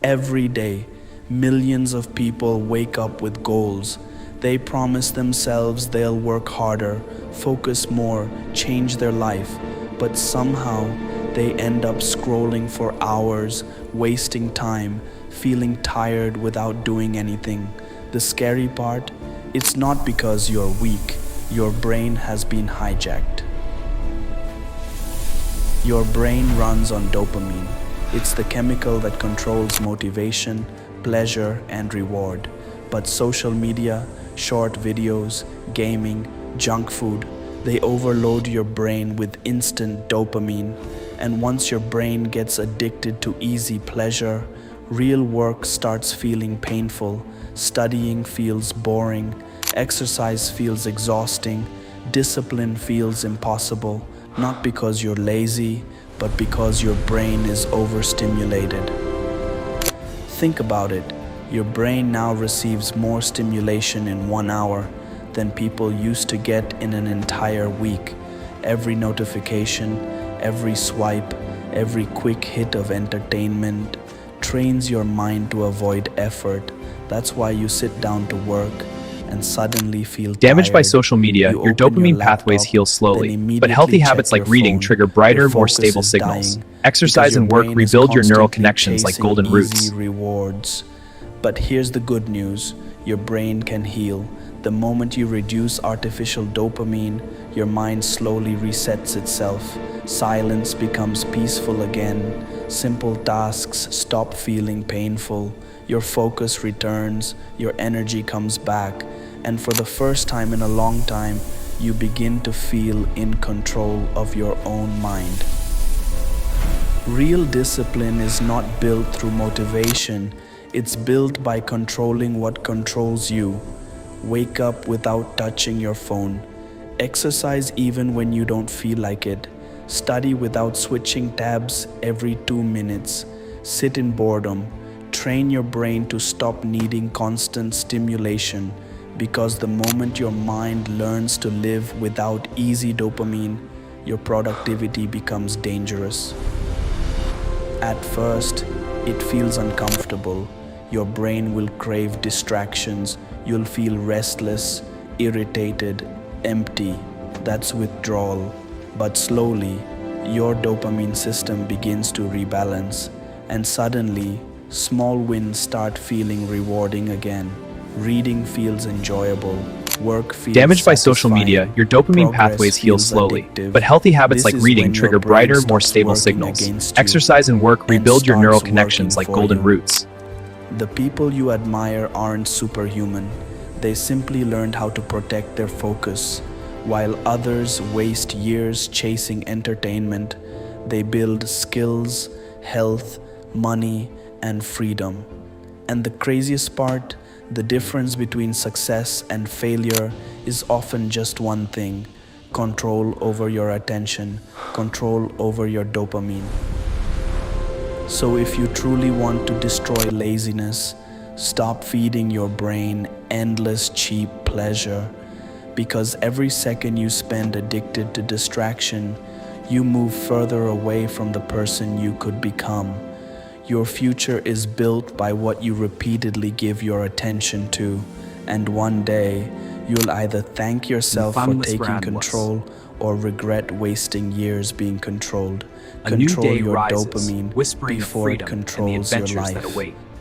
Every day, millions of people wake up with goals. They promise themselves they'll work harder, focus more, change their life, but somehow they end up scrolling for hours, wasting time, feeling tired without doing anything. The scary part, it's not because you're weak, your brain has been hijacked. Your brain runs on dopamine. It's the chemical that controls motivation, pleasure, and reward. But social media, short videos, gaming, junk food, they overload your brain with instant dopamine. And once your brain gets addicted to easy pleasure, real work starts feeling painful, studying feels boring, exercise feels exhausting, discipline feels impossible, not because you're lazy, but because your brain is overstimulated. Think about it. Your brain now receives more stimulation in 1 hour than people used to get in an entire week. Every notification, every swipe, every quick hit of entertainment trains your mind to avoid effort. That's why you sit down to work and suddenly feel Damaged by tired. social media, You your open dopamine laptop, pathways heal then slowly, but immediately healthy habits check like your reading phone. trigger Your brighter, more focus stable is signals. dying because Exercise your and work brain is rebuild your neural constantly connections like chasing golden easy roots. rewards. But here's the good news. Your brain can heal. The moment you reduce artificial dopamine, your mind slowly resets itself. Silence becomes peaceful again. Simple tasks stop feeling painful. Your focus returns, your energy comes back, and for the first time in a long time, you begin to feel in control of your own mind. Real discipline is not built through motivation, it's built by controlling what controls you. Wake up without touching your phone. Exercise even when you don't feel like it. Study without switching tabs every 2 minutes. Sit in boredom. Train your brain to stop needing constant stimulation, because the moment your mind learns to live without easy dopamine, your productivity becomes dangerous. At first, it feels uncomfortable. Your brain will crave distractions. You'll feel restless, irritated, empty. That's withdrawal. But slowly, your dopamine system begins to rebalance, and suddenly, small wins start feeling rewarding again. Reading feels enjoyable. Work feels Damaged by social media, satisfying. your dopamine Progress pathways heal feels slowly, addictive. but healthy habits This like is reading when your trigger brain brighter, more stops stable working signals. against you Exercise and work and rebuild your neural starts connections working like for golden you. roots. The people you admire aren't superhuman. They simply learned how to protect their focus. While others waste years chasing entertainment, they build skills, health, money, and freedom. And the craziest part, the difference between success and failure is often just one thing: control over your attention, control over your dopamine. So if you truly want to destroy laziness, stop feeding your brain endless cheap pleasure, because every second you spend addicted to distraction, you move further away from the person you could become. Your future is built by what you repeatedly give your attention to, and one day you'll either thank yourself for taking control or regret wasting years being controlled. A new Control day your rises, dopamine whispering of before it freedom and the controls your adventures that life. await.